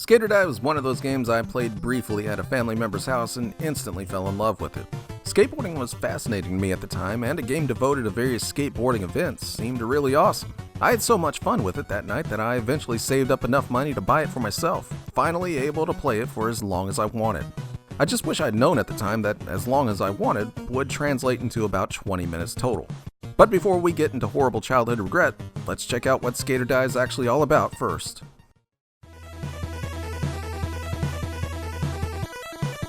Skater Die was one of those games I played briefly at a family member's house and instantly fell in love with it. Skateboarding was fascinating to me at the time, and a game devoted to various skateboarding events seemed really awesome. I had so much fun with it that night that I eventually saved up enough money to buy it for myself, finally able to play it for as long as I wanted. I just wish I'd known at the time that as long as I wanted would translate into about 20 minutes total. But before we get into horrible childhood regret, let's check out what Skater Die is actually all about first.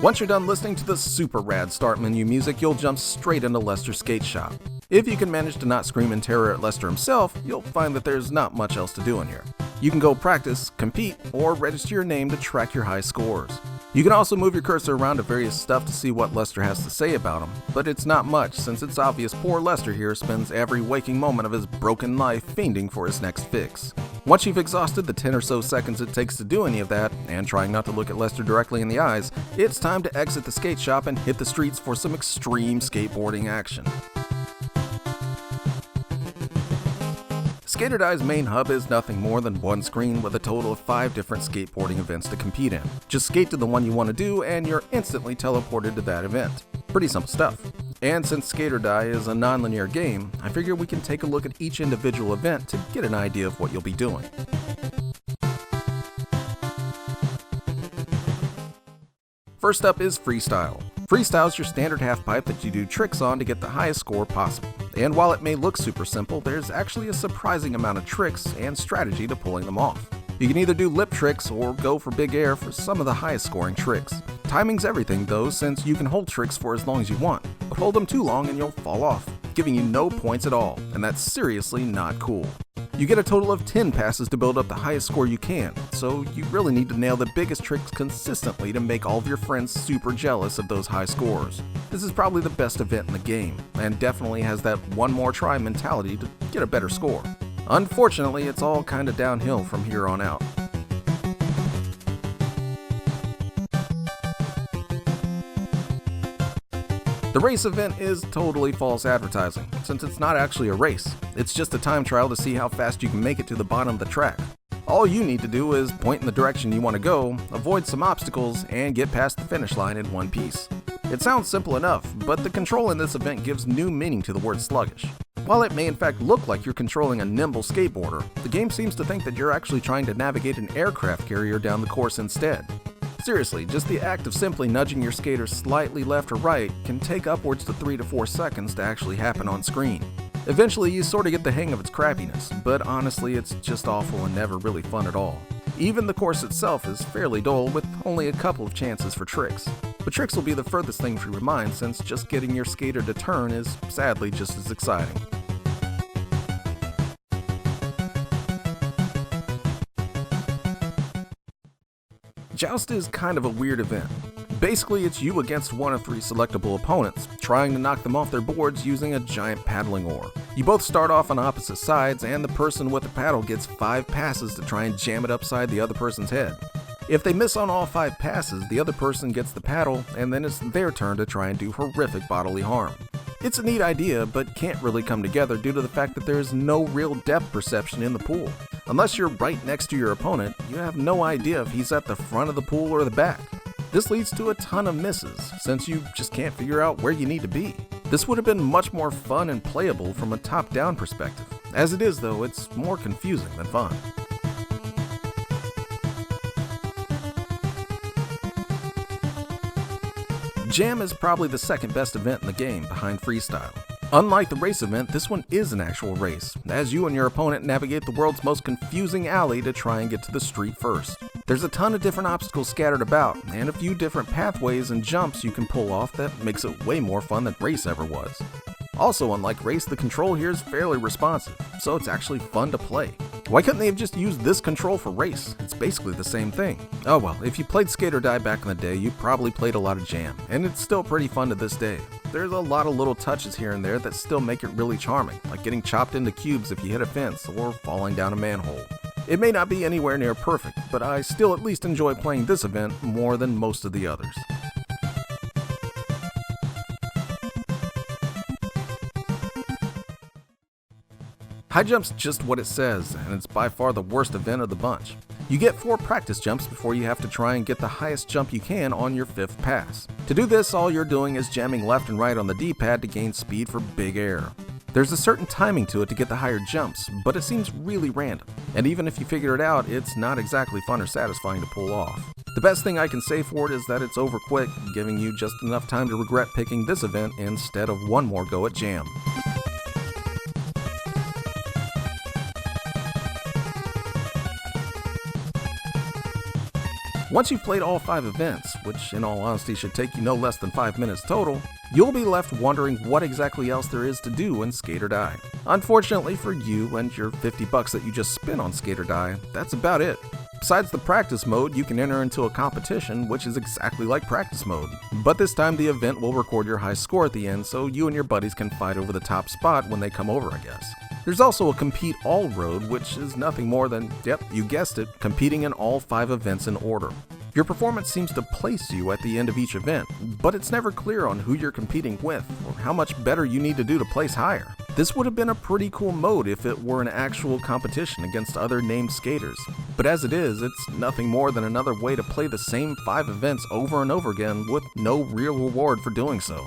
Once you're done listening to the super rad start menu music, you'll jump straight into Lester's skate shop. If you can manage to not scream in terror at Lester himself, you'll find that there's not much else to do in here. You can go practice, compete, or register your name to track your high scores. You can also move your cursor around to various stuff to see what Lester has to say about him, but it's not much since it's obvious poor Lester here spends every waking moment of his broken life fiending for his next fix. Once you've exhausted the 10 or so seconds it takes to do any of that, and trying not to look at Lester directly in the eyes, it's time to exit the skate shop and hit the streets for some extreme skateboarding action. Skater Die's main hub is nothing more than one screen with a total of 5 different skateboarding events to compete in. Just skate to the one you want to do and you're instantly teleported to that event. Pretty simple stuff. And since Skater Die is a non-linear game, I figure we can take a look at each individual event to get an idea of what you'll be doing. First up is Freestyle. Freestyle is your standard half pipe that you do tricks on to get the highest score possible. And while it may look super simple, there's actually a surprising amount of tricks and strategy to pulling them off. You can either do lip tricks or go for big air for some of the highest scoring tricks. Timing's everything though, since you can hold tricks for as long as you want, but hold them too long and you'll fall off, giving you no points at all, and that's seriously not cool. You get a total of 10 passes to build up the highest score you can, so you really need to nail the biggest tricks consistently to make all of your friends super jealous of those high scores. This is probably the best event in the game, and definitely has that one more try mentality to get a better score. Unfortunately, it's all kinda downhill from here on out. The race event is totally false advertising, since it's not actually a race. It's just a time trial to see how fast you can make it to the bottom of the track. All you need to do is point in the direction you want to go, avoid some obstacles, and get past the finish line in one piece. It sounds simple enough, but the control in this event gives new meaning to the word sluggish. While it may in fact look like you're controlling a nimble skateboarder, the game seems to think that you're actually trying to navigate an aircraft carrier down the course instead. Seriously, just the act of simply nudging your skater slightly left or right can take upwards to 3 to 4 seconds to actually happen on screen. Eventually, you sort of get the hang of its crappiness, but honestly, it's just awful and never really fun at all. Even the course itself is fairly dull, with only a couple of chances for tricks. But tricks will be the furthest thing from your mind, since just getting your skater to turn is sadly just as exciting. Joust is kind of a weird event. Basically, it's you against one of 3 selectable opponents, trying to knock them off their boards using a giant paddling oar. You both start off on opposite sides, and the person with the paddle gets 5 passes to try and jam it upside the other person's head. If they miss on all 5 passes, the other person gets the paddle, and then it's their turn to try and do horrific bodily harm. It's a neat idea, but can't really come together due to the fact that there is no real depth perception in the pool. Unless you're right next to your opponent, you have no idea if he's at the front of the pool or the back. This leads to a ton of misses, since you just can't figure out where you need to be. This would have been much more fun and playable from a top-down perspective. As it is though, it's more confusing than fun. Jam is probably the second best event in the game, behind Freestyle. Unlike the race event, this one is an actual race, as you and your opponent navigate the world's most confusing alley to try and get to the street first. There's a ton of different obstacles scattered about, and a few different pathways and jumps you can pull off that makes it way more fun than race ever was. Also, unlike race, the control here is fairly responsive, so it's actually fun to play. Why couldn't they have just used this control for race? It's basically the same thing. Oh well, if you played Skater Die back in the day, you probably played a lot of Jam, and it's still pretty fun to this day. There's a lot of little touches here and there that still make it really charming, like getting chopped into cubes if you hit a fence, or falling down a manhole. It may not be anywhere near perfect, but I still at least enjoy playing this event more than most of the others. High jump's just what it says, and it's by far the worst event of the bunch. You get 4 practice jumps before you have to try and get the highest jump you can on your 5th pass. To do this, all you're doing is jamming left and right on the D-pad to gain speed for big air. There's a certain timing to it to get the higher jumps, but it seems really random. And even if you figure it out, it's not exactly fun or satisfying to pull off. The best thing I can say for it is that it's over quick, giving you just enough time to regret picking this event instead of one more go at Jam. Once you've played all 5 events, which in all honesty should take you no less than 5 minutes total, you'll be left wondering what exactly else there is to do in Skate or Die. Unfortunately for you and your $50 that you just spent on Skate or Die, that's about it. Besides the practice mode, you can enter into a competition, which is exactly like practice mode. But this time the event will record your high score at the end, so you and your buddies can fight over the top spot when they come over, I guess. There's also a Compete All road, which is nothing more than, yep, you guessed it, competing in all 5 events in order. Your performance seems to place you at the end of each event, but it's never clear on who you're competing with or how much better you need to do to place higher. This would have been a pretty cool mode if it were an actual competition against other named skaters, but as it is, it's nothing more than another way to play the same 5 events over and over again with no real reward for doing so.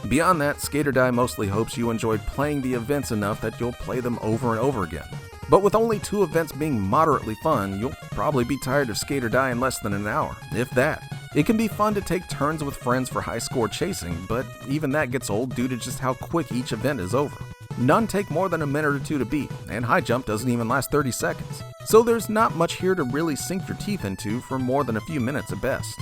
Beyond that, Skate or Die mostly hopes you enjoyed playing the events enough that you'll play them over and over again. But with only 2 events being moderately fun, you'll probably be tired of Skate or Die in less than an hour, if that. It can be fun to take turns with friends for high score chasing, but even that gets old due to just how quick each event is over. None take more than a minute or 2 to beat, and high jump doesn't even last 30 seconds. So there's not much here to really sink your teeth into for more than a few minutes at best.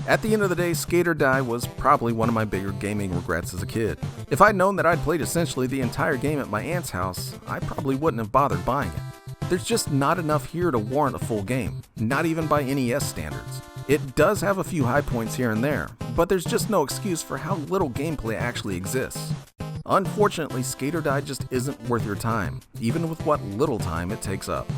At the end of the day, Skate or Die was probably one of my bigger gaming regrets as a kid. If I'd known that I'd played essentially the entire game at my aunt's house, I probably wouldn't have bothered buying it. There's just not enough here to warrant a full game, not even by NES standards. It does have a few high points here and there, but there's just no excuse for how little gameplay actually exists. Unfortunately, Skate or Die just isn't worth your time, even with what little time it takes up.